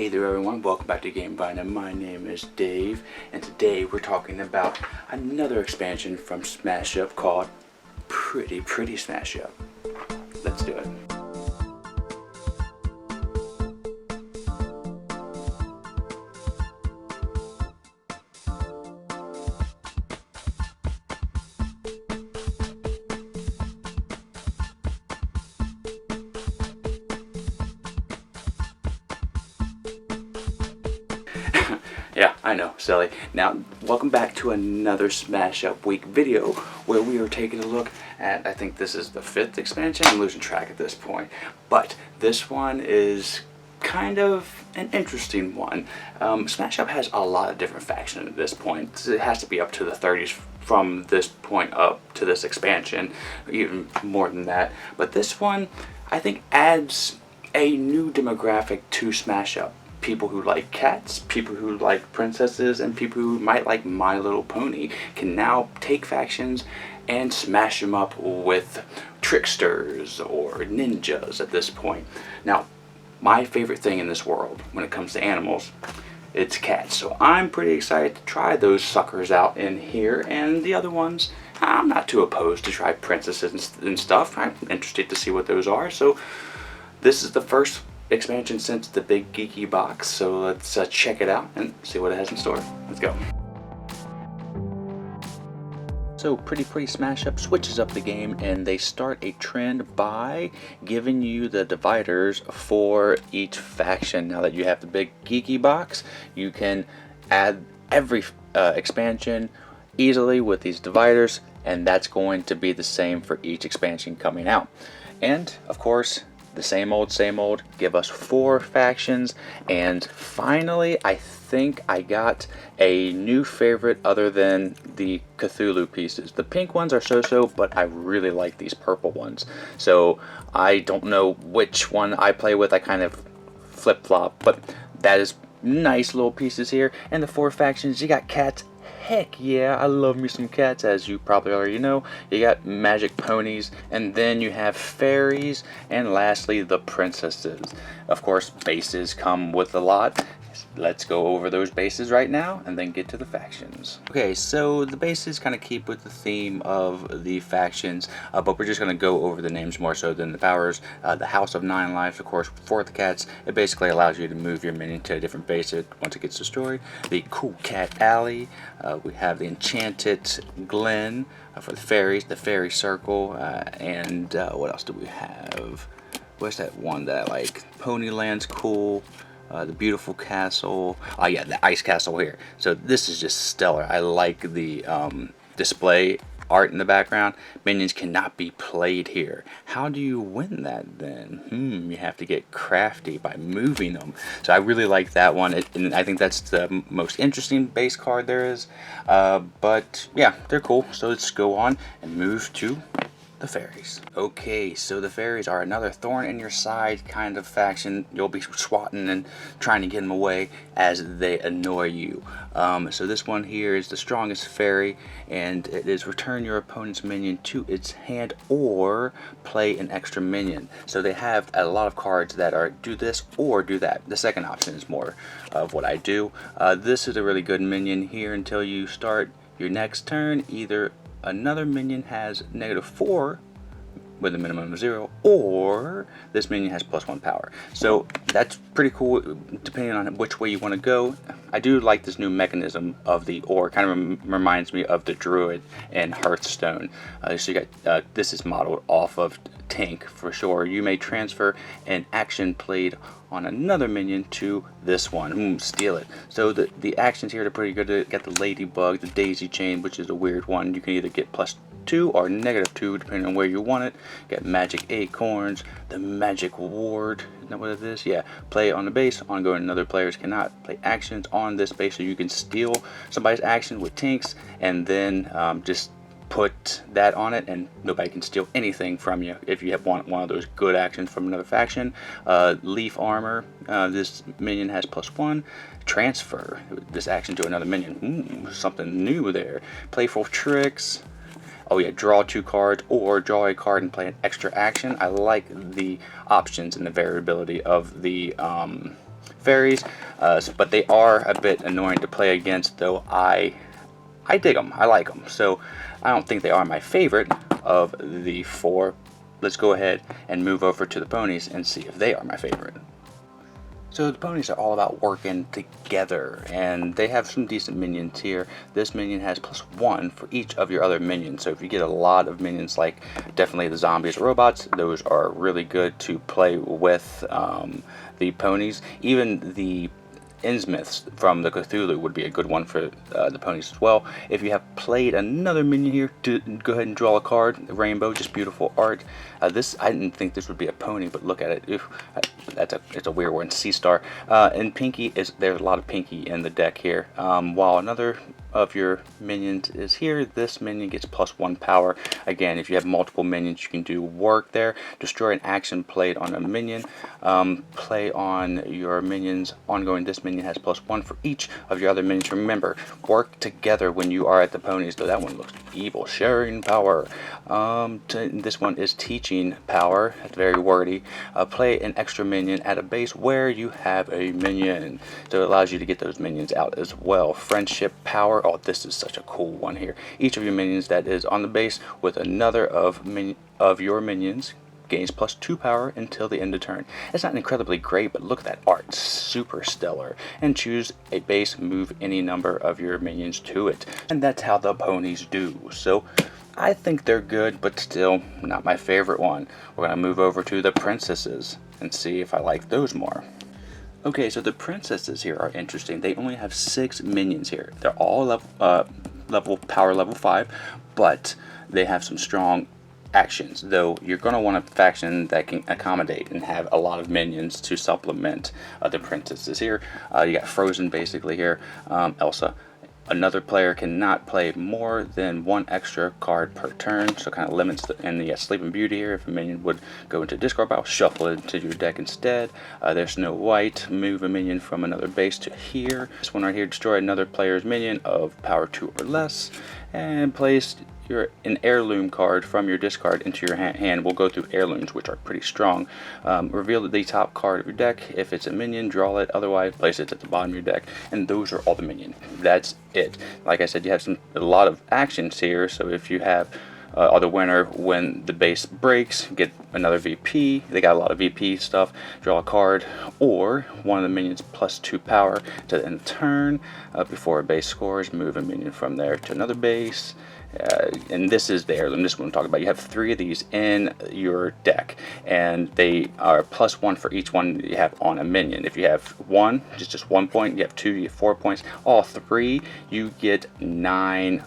Hey there everyone, welcome back to Game Binder. My name is Dave, and today we're talking about another expansion from Smash Up called Pretty Smash Up. Let's do it. Yeah, I know, silly. Now, welcome back to another Smash Up Week video where we are taking a look at, I think this is the 5th expansion. I'm losing track at this point. But this one is kind of an interesting one. Smash Up has a lot of different factions at this point. It has to be up to the 30s from this point up to this expansion, even more than that. But this one, I think, adds a new demographic to Smash Up. People who like cats, people who like princesses, and people who might like My Little Pony can now take factions and smash them up with tricksters or ninjas at this point. Now, my favorite thing in this world when it comes to animals, it's cats. So I'm pretty excited to try those suckers out in here, and the other ones, I'm not too opposed to try princesses and stuff. I'm interested to see what those are. So this is the first expansion since the big geeky box, so let's check it out and see what it has in store. Let's go. So Pretty Smash Up switches up the game, and they start a trend by giving you the dividers for each faction. Now that you have the big geeky box, you can add every expansion easily with these dividers, and that's going to be the same for each expansion coming out. And of course, the same old, give us 4 factions, and finally I think I got a new favorite other than the Cthulhu pieces. The pink ones are so-so, but I really like these purple ones. So I don't know which one I play with, I kind of flip-flop, but that is nice little pieces here. And the 4 factions, you got cats. Heck yeah, I love me some cats, as you probably already know. You got magic ponies, and then you have fairies, and lastly the princesses. Of course, bases come with a lot. Let's go over those bases right now and then get to the factions. Okay, so the bases kind of keep with the theme of the factions, but we're just going to go over the names more so than the powers. The House of 9 Lives, of course, for the cats, it basically allows you to move your minion to a different base once it gets destroyed. The Cool Cat Alley, we have the Enchanted Glen for the fairies, the Fairy Circle, and what else do we have? What's that one that I like? Ponyland's cool. The beautiful castle. Oh yeah, the ice castle here. So this is just stellar. I like the display art in the background. Minions cannot be played here. How do you win that then? You have to get crafty by moving them. So I really like that one, and I think that's the most interesting base card there is. But yeah, they're cool. So let's go on and move to the fairies. Okay, so the fairies are another thorn in your side kind of faction. You'll be swatting and trying to get them away as they annoy you. So this one here is the strongest fairy, and it is return your opponent's minion to its hand or play an extra minion. So they have a lot of cards that are do this or do that. The second option is more of what I do. This is a really good minion here until you start your next turn. Either another minion has -4 with a minimum of 0, or this minion has +1 power. So that's pretty cool depending on which way you want to go. I do like this new mechanism of the or. Kind of reminds me of the Druid and Hearthstone. So you got this is modeled off of Tank for sure. You may transfer an action played on another minion to this one. Steal it. So the actions here are pretty good. You got the Ladybug, the Daisy Chain, which is a weird one. You can either get +2 or -2 depending on where you want it. Got Magic Acorns, the Magic Ward. Isn't that what it is? Yeah. Play on the base. Ongoing, other players cannot play actions on this base, so you can steal somebody's action with Tinks and then just put that on it, and nobody can steal anything from you if you have one of those good actions from another faction. Leaf Armor, this minion has +1. Transfer this action to another minion. Something new there. Playful Tricks. Oh yeah, draw 2 cards or draw a card and play an extra action. I like the options and the variability of the Fairies, but they are a bit annoying to play against, though I dig them. I like them. So I don't think they are my favorite of the four. Let's go ahead and move over to the ponies and see if they are my favorite. So the ponies are all about working together, and they have some decent minions here. This minion has +1 for each of your other minions. So if you get a lot of minions, like definitely the zombies or robots, those are really good to play with the ponies. Even the Innsmouths from the Cthulhu would be a good one for the ponies as well. If you have played another minion here, go ahead and draw a card. Rainbow, just beautiful art. This, I didn't think this would be a pony, but look at it. Oof, it's a weird one. Sea Star. And Pinky there's a lot of Pinky in the deck here. While another of your minions is here, this minion gets +1 power. Again, if you have multiple minions, you can do work there. Destroy an action played on a minion. Play on your minions ongoing. This minion has +1 for each of your other minions. Remember, work together when you are at the ponies, though that one looks evil. Sharing power. This one is teaching power. It's very wordy. Play an extra minion at a base where you have a minion. So it allows you to get those minions out as well. Friendship power. Oh, this is such a cool one here. Each of your minions that is on the base with another of your minions gains +2 power until the end of turn. It's not incredibly great, but look at that art. Super stellar. And choose a base, move any number of your minions to it. And that's how the ponies do. So I think they're good, but still not my favorite one. We're going to move over to the princesses and see if I like those more. Okay, so the princesses here are interesting. They only have 6 minions here. They're all power level 5, but they have some strong actions, though you're going to want a faction that can accommodate and have a lot of minions to supplement the princesses here. You got Frozen basically here, Elsa. Another player cannot play more than 1 extra card per turn, so kind of limits and you got Sleeping Beauty here. If a minion would go into discard pile, shuffle it into your deck instead. There's Snow White, move a minion from another base to here. This one right here, destroy another player's minion of power 2 or less, and place an heirloom card from your discard into your hand. We'll go through heirlooms, which are pretty strong. Reveal the top card of your deck. If it's a minion, draw it. Otherwise, place it at the bottom of your deck. And those are all the minions. That's it. Like I said, you have a lot of actions here. So if you have are the winner when the base breaks, get another VP. They got a lot of VP stuff. Draw a card, or one of the minions +2 power to the end of the turn. Before a base scores, move a minion from there to another base. And this is the heirloom. This is what I'm talking about. You have 3 of these in your deck, and they are +1 for each one that you have on a minion. If you have 1, just 1 point. You have 2, you get 4 points. All 3, you get 9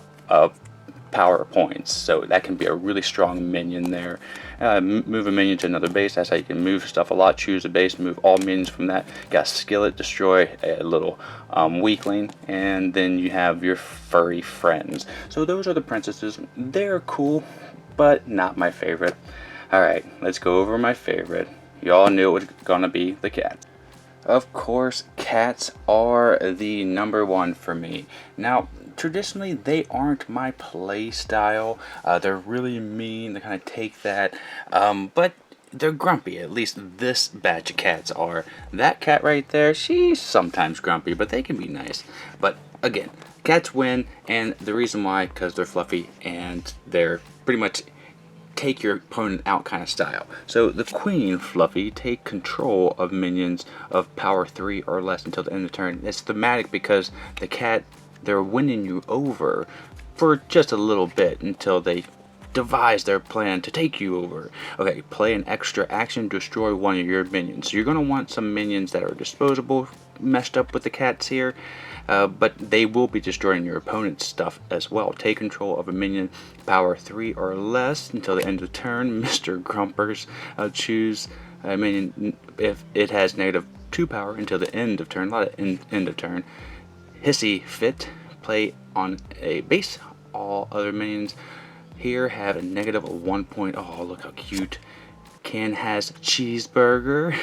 power points. So that can be a really strong minion there. Move a minion to another base. That's how you can move stuff a lot. Choose a base, move all minions from that. Got Skillet, destroy a little weakling, and then you have your furry friends. So those are the princesses. They're cool, but not my favorite. Alright, let's go over my favorite. Y'all knew it was gonna be the cat. Of course, cats are the #1 for me. Now, traditionally, they aren't my play style. They're really mean. They kind of take that, but they're grumpy. At least this batch of cats are. That cat right there, she's sometimes grumpy, but they can be nice. But again, cats win, and the reason why, because they're fluffy and they're pretty much take your opponent out kind of style. So the queen, Fluffy, take control of minions of power 3 or less until the end of the turn. It's thematic because the cat, they're winning you over for just a little bit until they devise their plan to take you over. Okay, play an extra action, destroy one of your minions. So you're going to want some minions that are disposable, meshed up with the cats here, but they will be destroying your opponent's stuff as well. Take control of a minion power 3 or less until the end of the turn. Mr. Grumpers, choose a minion if it has -2 power until the end of turn. A lot of end of turn. Hissy Fit, play on a base. All other minions here have a -1 point. Oh, look how cute. Can has cheeseburger.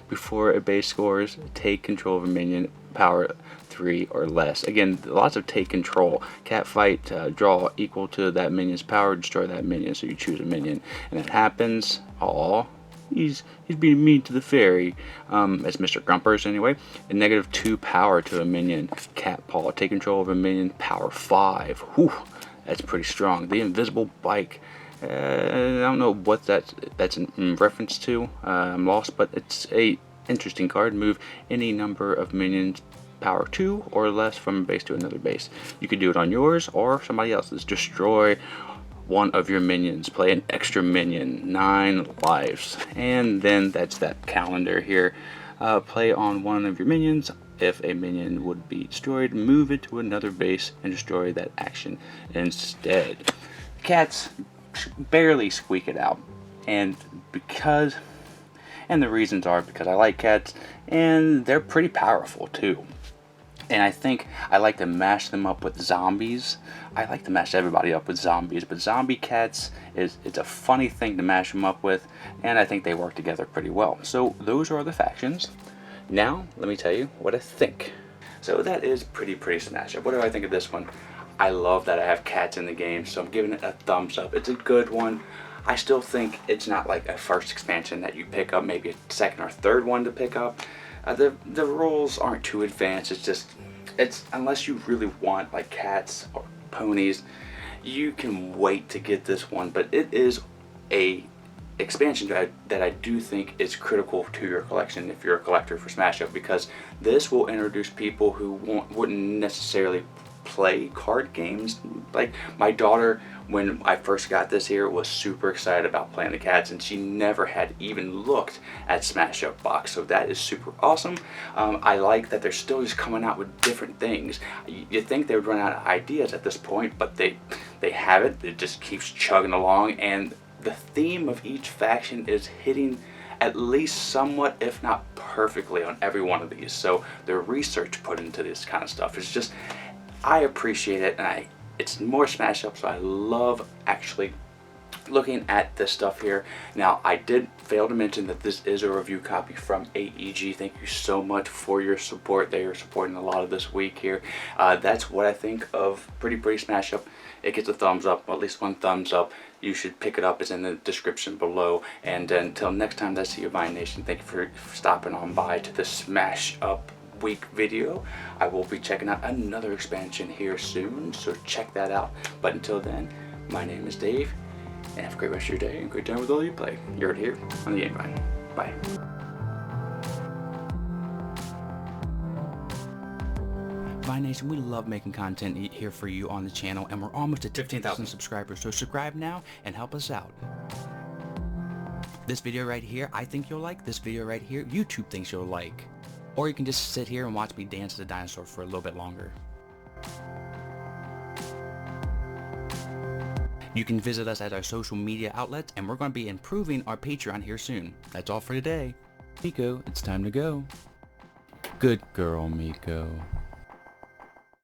Before a base scores, take control of a minion power 3 or less. Again, lots of take control. Cat fight, draw equal to that minion's power, destroy that minion. So you choose a minion, and it happens. All he's being mean to the fairy. It's Mr. Grumpers anyway. And -2 power to a minion. Cat paw. Take control of a minion. Power 5. Whew, that's pretty strong. The invisible bike. I don't know what that's in reference to. I'm lost, but it's a interesting card. Move any number of minions power 2 or less from a base to another base. You could do it on yours or somebody else's. Destroy one of your minions. Play an extra minion. 9 lives. And then that's that calendar here. Play on one of your minions. If a minion would be destroyed, move it to another base and destroy that action instead. Cats barely squeak it out, and the reasons are because I like cats and they're pretty powerful too. And I think I like to mash them up with zombies. I like to mash everybody up with zombies, but zombie cats it's a funny thing to mash them up with, and I think they work together pretty well. So those are the factions. Now let me tell you what I think. So that is pretty smash up. What do I think of this one? I love that I have cats in the game, so I'm giving it a thumbs up. It's a good one. I still think it's not like a first expansion that you pick up, maybe a second or third one to pick up. The rules aren't too advanced. It's unless you really want like cats or ponies, you can wait to get this one. But it is a expansion that I do think is critical to your collection if you're a collector for Smash Up, because this will introduce people who wouldn't necessarily play card games. Like my daughter, when I first got this here, was super excited about playing the cats, and she never had even looked at Smash Up box, so that is super awesome. I like that they're still just coming out with different things. You think they would run out of ideas at this point, but they haven't. It just keeps chugging along, and the theme of each faction is hitting at least somewhat, if not perfectly, on every one of these. So the research put into this kind of stuff is just, I appreciate it, and it's more Smash Up, so I love actually looking at this stuff here. Now, I did fail to mention that this is a review copy from AEG. Thank you so much for your support. They are supporting a lot of this week here. That's what I think of Pretty Smash Up. It gets a thumbs up, at least one thumbs up. You should pick it up. It's in the description below. And until next time, that's you, Vine Nation. Thank you for stopping on by to the Smash Up week video. I will be checking out another expansion here soon, so check that out. But until then, my name is Dave, and have a great rest of your day and great time with all you play. You're here on the Game Vine. Bye. Vine Nation, we love making content here for you on the channel, and we're almost at 15,000 subscribers, so subscribe now and help us out. This video right here, I think you'll like. This video right here, YouTube thinks you'll like. Or you can just sit here and watch me dance as a dinosaur for a little bit longer. You can visit us at our social media outlets, and we're going to be improving our Patreon here soon. That's all for today. Miko, it's time to go. Good girl, Miko.